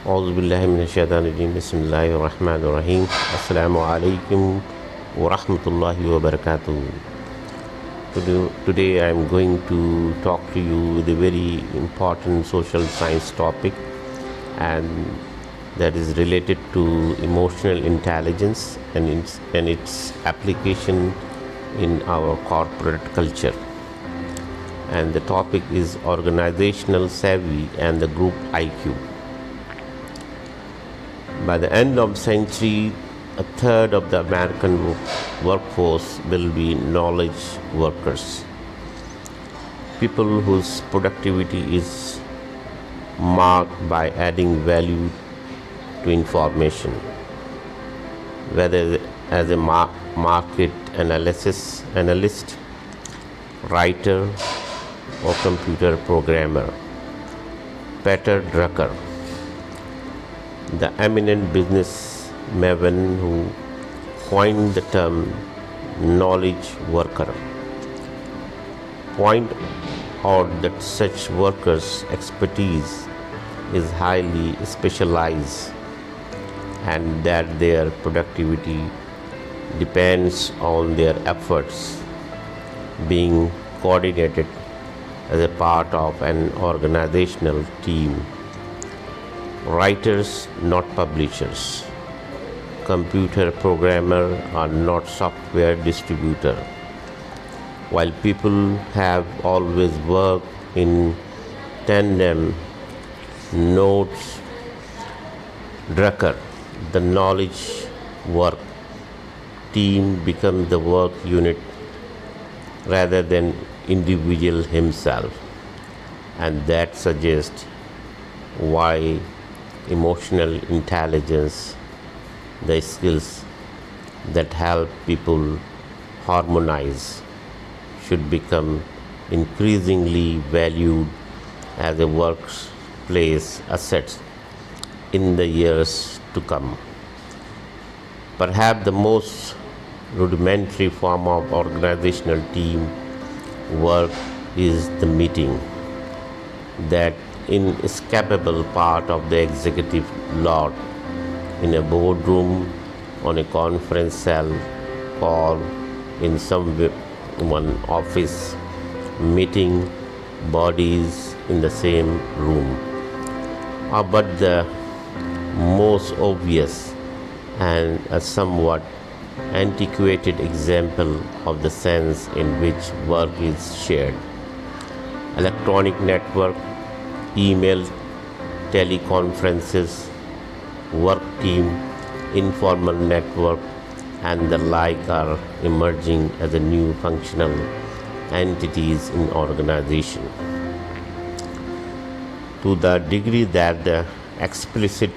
أعوذ بالله من الشيطان الرجيم بسم الله الرحمن الرحيم السلام عليكم ورحمة الله وبركاته. Today I am going to talk to you with a very important social science topic, and that is related to emotional intelligence and its application in our corporate culture. And the topic is organizational savvy and the group IQ. By the end of the century, a third of the American workforce will be knowledge workers, people whose productivity is marked by adding value to information, whether as a market analyst, writer, or computer programmer. Peter Drucker, the eminent business maven who coined the term knowledge worker, point out that such workers' expertise is highly specialized and that their productivity depends on their efforts being coordinated as a part of an organizational team. Writers, not publishers. Computer programmer are not software distributor. While people have always worked in tandem, notes Drucker, the knowledge work team becomes the work unit rather than individual himself, and that suggests why emotional intelligence, the skills that help people harmonize, should become increasingly valued as a workplace asset in the years to come. Perhaps the most rudimentary form of organizational team work is the meeting, that inescapable part of the executive lot in a boardroom, on a conference cell, or in one office, meeting bodies in the same room. But the most obvious and a somewhat antiquated example of the sense in which work is shared. Electronic network, email, teleconferences, work team, informal network, and the like are emerging as a new functional entities in organization. To the degree that the explicit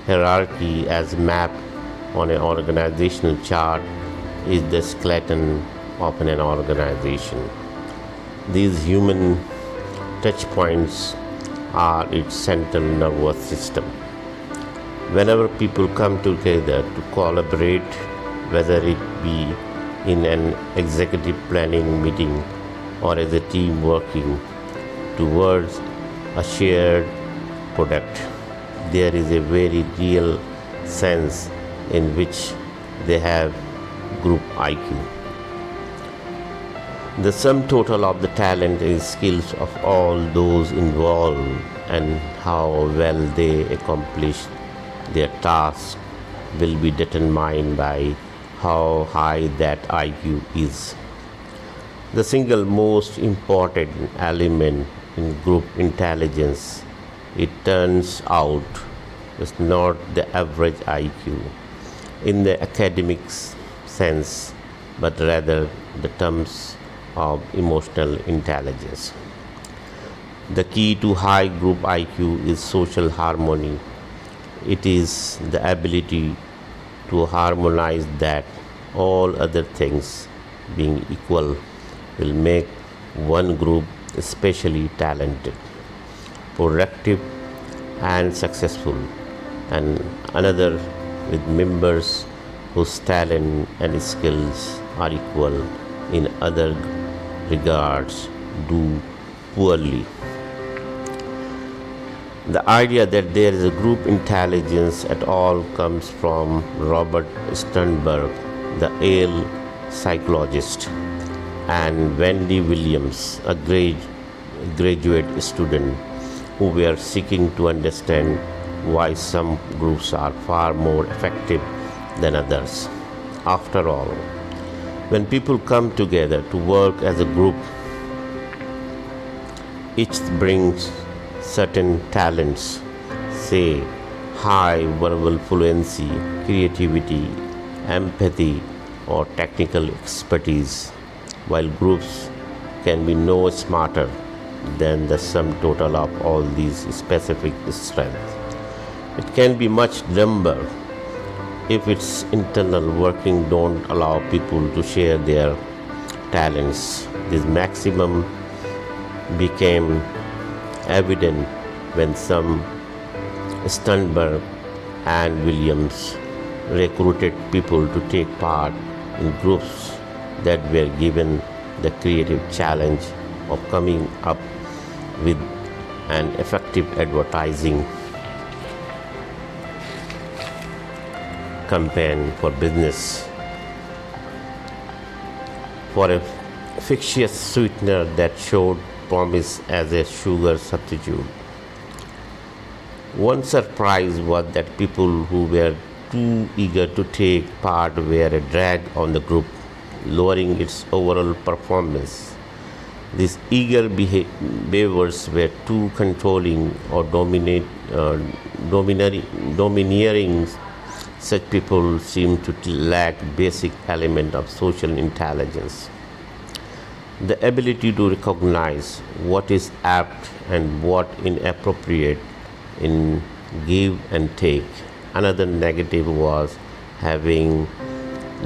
hierarchy as mapped on an organizational chart is the skeleton of an organization. These human touch points are its central nervous system. Whenever people come together to collaborate, whether it be in an executive planning meeting or as a team working towards a shared product, there is a very real sense in which they have group IQ. The sum total of the talent and skills of all those involved and how well they accomplish their task will be determined by how high that IQ is. The single most important element in group intelligence, it turns out, is not the average IQ in the academic sense, but rather the terms of emotional intelligence. The key to high group IQ is social harmony. It is the ability to harmonize that all other things being equal will make one group especially talented, productive, and successful, and another with members whose talent and skills are equal in other regards do poorly. The idea that there is a group intelligence at all comes from Robert Sternberg, the Yale psychologist, and Wendy Williams, a graduate student who were seeking to understand why some groups are far more effective than others. After all, when people come together to work as a group, each brings certain talents, say high verbal fluency, creativity, empathy, or technical expertise, while groups can be no smarter than the sum total of all these specific strengths. It can be much dumber if its internal working don't allow people to share their talents. This maximum became evident when some Sternberg and Williams recruited people to take part in groups that were given the creative challenge of coming up with an effective advertising campaign for business, for a fictitious sweetener that showed promise as a sugar substitute. One surprise was that people who were too eager to take part were a drag on the group, lowering its overall performance. These eager behaviors were too controlling or domineering. Such people seem to lack basic element of social intelligence. The ability to recognize what is apt and what inappropriate in give and take. Another negative was having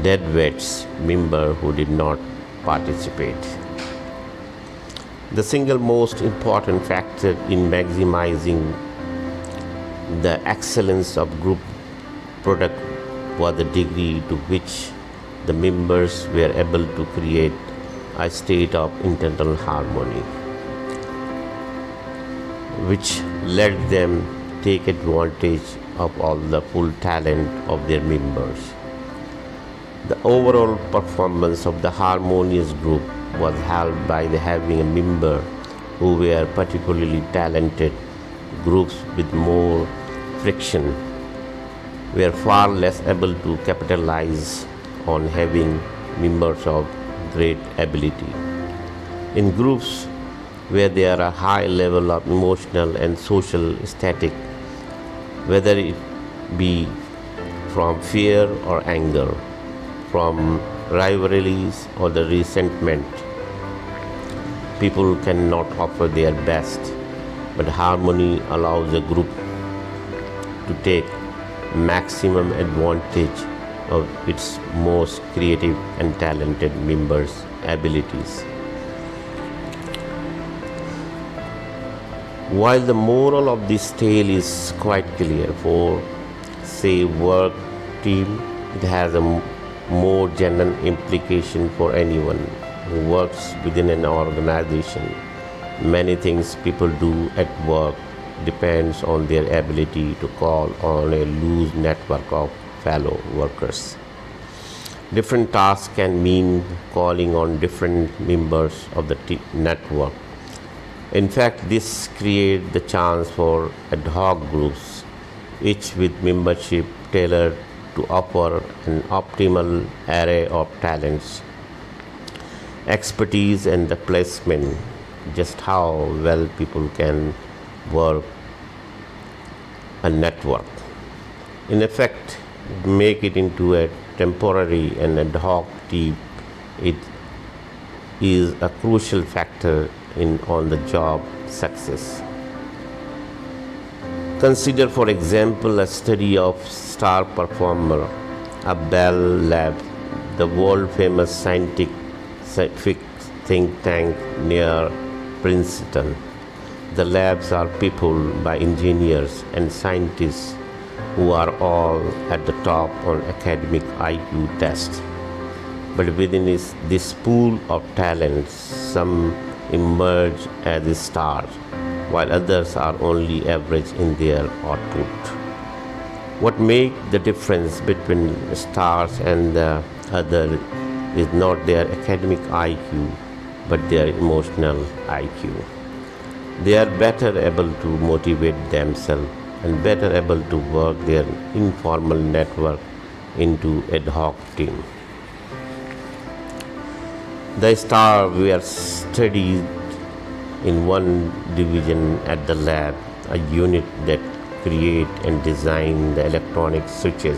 deadweights member who did not participate. The single most important factor in maximizing the excellence of group product was the degree to which the members were able to create a state of internal harmony, which let them take advantage of all the full talent of their members. The overall performance of the harmonious group was helped by having a member who were particularly talented. Groups with more friction were far less able to capitalize on having members of great ability. In groups where there are high level of emotional and social static, whether it be from fear or anger, from rivalries or the resentment, people cannot offer their best, but harmony allows a group to take maximum advantage of its most creative and talented members' abilities. While the moral of this tale is quite clear for, say, work team, it has a more general implication for anyone who works within an organization. Many things people do at work depends on their ability to call on a loose network of fellow workers. Different tasks can mean calling on different members of the network. In fact, this creates the chance for ad hoc groups, each with membership tailored to offer an optimal array of talents, expertise, and the placement, just how well people can work a network. In effect, make it into a temporary and ad hoc team. It is a crucial factor in on-the-job success. Consider, for example, a study of star performer, a Bell Lab, the world-famous scientific think tank near Princeton. The labs are peopled by engineers and scientists who are all at the top on academic IQ tests. But within this pool of talents, some emerge as stars, while others are only average in their output. What makes the difference between stars and the other is not their academic IQ, but their emotional IQ. They are better able to motivate themselves and better able to work their informal network into ad hoc team. The star were studied in one division at the lab, a unit that create and design the electronic switches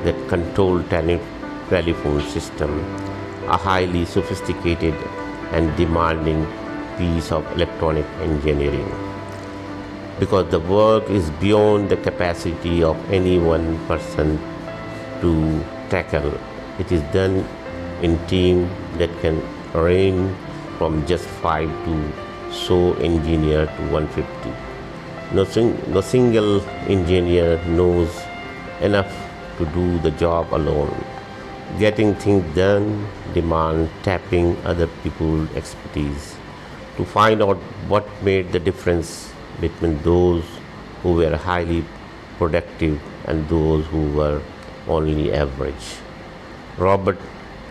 that control telephone system, a highly sophisticated and demanding piece of electronic engineering. Because the work is beyond the capacity of any one person to tackle. It is done in team that can range from just 5 to so engineer to 150. No single engineer knows enough to do the job alone. Getting things done demands tapping other people's expertise to find out what made the difference between those who were highly productive and those who were only average. Robert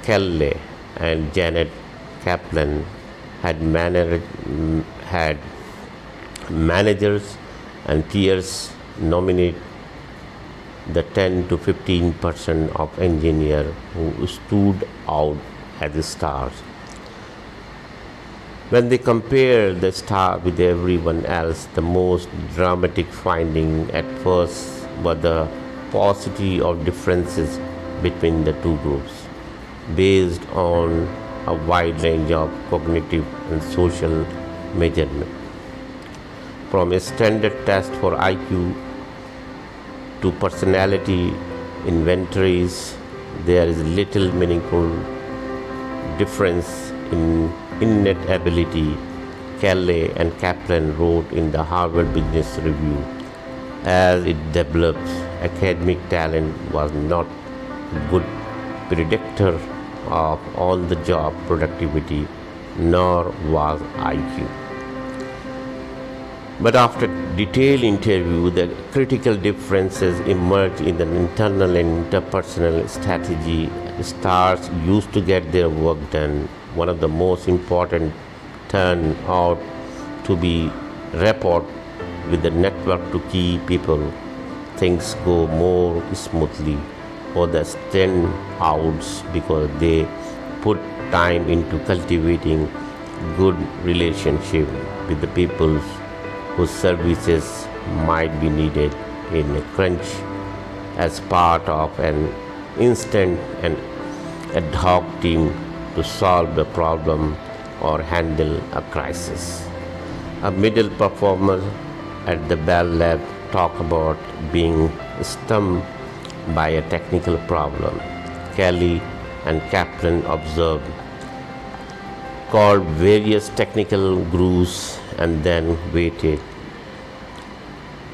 Kelly and Janet Kaplan had managers and peers nominate the 10 to 15% of engineers who stood out as stars. When they compare the star with everyone else, the most dramatic finding at first was the paucity of differences between the two groups, based on a wide range of cognitive and social measurements. From a standard test for IQ to personality inventories, there is little meaningful difference in innate ability, Kelly and Kaplan wrote in the Harvard Business Review. As it develops, academic talent was not a good predictor of on-the-job productivity, nor was IQ. But after detailed interview, the critical differences emerged in the internal and interpersonal strategy. Stars used to get their work done. One of the most important turned out to be rapport with the network to keep people things go more smoothly, or the standouts because they put time into cultivating good relationship with the people whose services might be needed in a crunch as part of an instant and ad hoc team to solve a problem or handle a crisis. A middle performer at the Bell Lab talked about being stumped by a technical problem. Kelly and Kaplan observed, called various technical grooves, and then waited,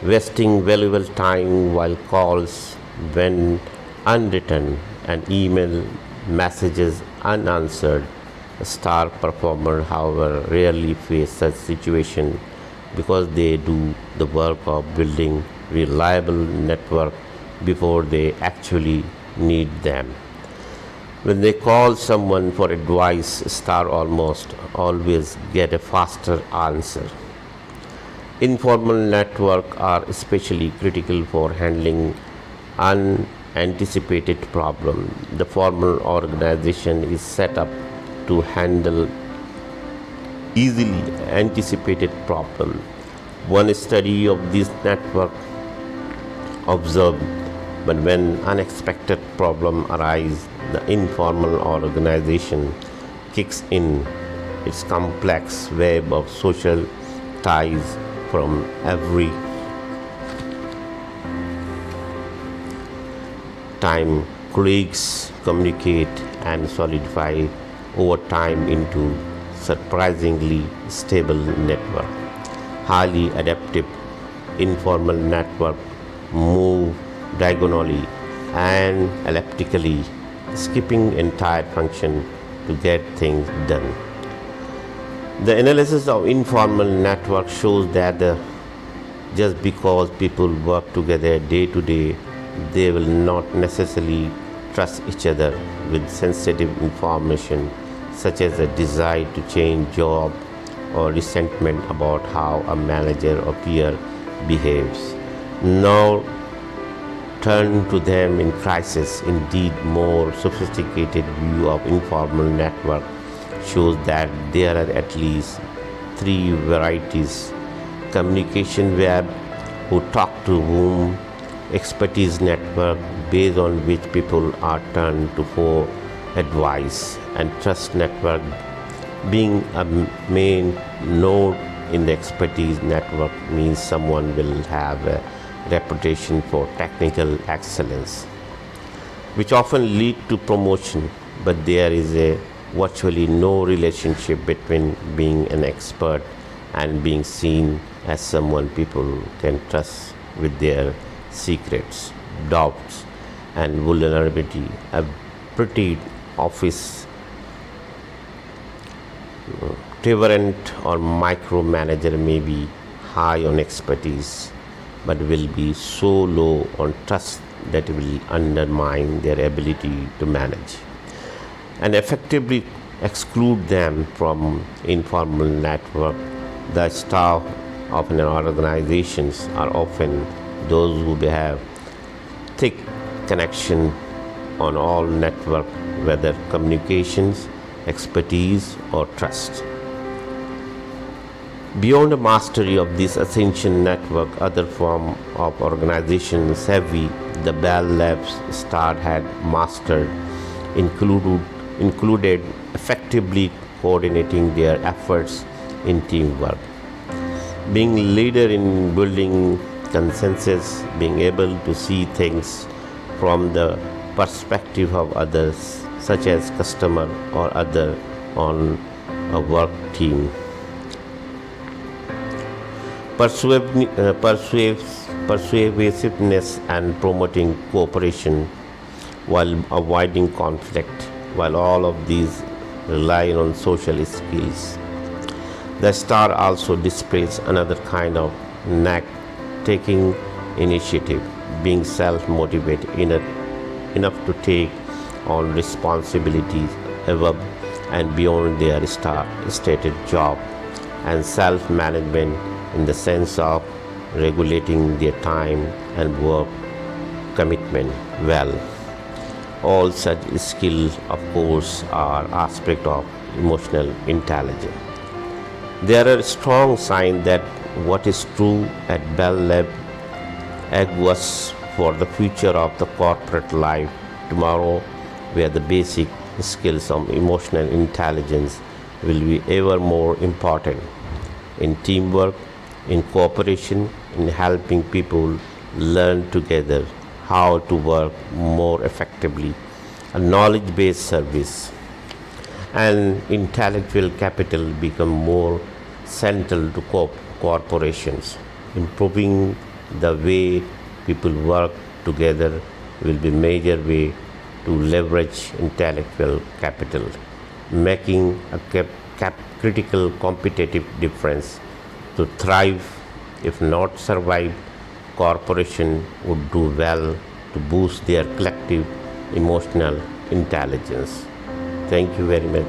wasting valuable time while calls went unwritten and email messages unanswered. A star performer, however, rarely face such situation because they do the work of building reliable network before they actually need them. When they call someone for advice, star almost always get a faster answer. Informal networks are especially critical for handling unanticipated problems. The formal organization is set up to handle easily anticipated problems. One study of this network observed that when unexpected problems arise, the informal organization kicks in its complex web of social ties from every time colleagues communicate and solidify over time into surprisingly stable network. Highly adaptive informal network move diagonally and elliptically, skipping entire function to get things done. The analysis of informal network shows that just because people work together day to day, they will not necessarily trust each other with sensitive information such as a desire to change job or resentment about how a manager or peer behaves. Now turn to them in crisis. Indeed, more sophisticated view of informal network shows that there are at least three varieties: communication web, who talk to whom, expertise network, based on which people are turned to for advice, and trust network, being a main node in the expertise network means someone will have a reputation for technical excellence, which often lead to promotion, but there is a virtually no relationship between being an expert and being seen as someone people can trust with their secrets, doubts, and vulnerability. A pretty office tyrant or micromanager may be high on expertise but will be so low on trust that it will undermine their ability to manage and effectively exclude them from informal network. The staff of an organizations are often those who have thick connection on all network, whether communications, expertise, or trust. Beyond the mastery of this essential network, other form of organization savvy the Bell Labs star had mastered included effectively coordinating their efforts in teamwork, being leader in building consensus, being able to see things from the perspective of others, such as customer or other on a work team. Persuasiveness and promoting cooperation while avoiding conflict, while all of these rely on social skills. The star also displays another kind of knack, taking initiative, being self-motivated enough to take on responsibilities above and beyond their stated job, and self-management in the sense of regulating their time and work commitment well. All such skills, of course, are aspects of emotional intelligence. There are strong signs that what is true at Bell Lab augurs for the future of the corporate life tomorrow, where the basic skills of emotional intelligence will be ever more important in teamwork, in cooperation, in helping people learn together how to work more effectively, a knowledge-based service and intellectual capital become more central to corporations. Improving the way people work together will be major way to leverage intellectual capital, making a critical competitive difference to thrive, if not survive. Corporation would do well to boost their collective emotional intelligence. Thank you very much.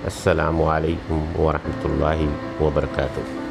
Assalamu alaikum wa rahmatullahi wa barakatuh.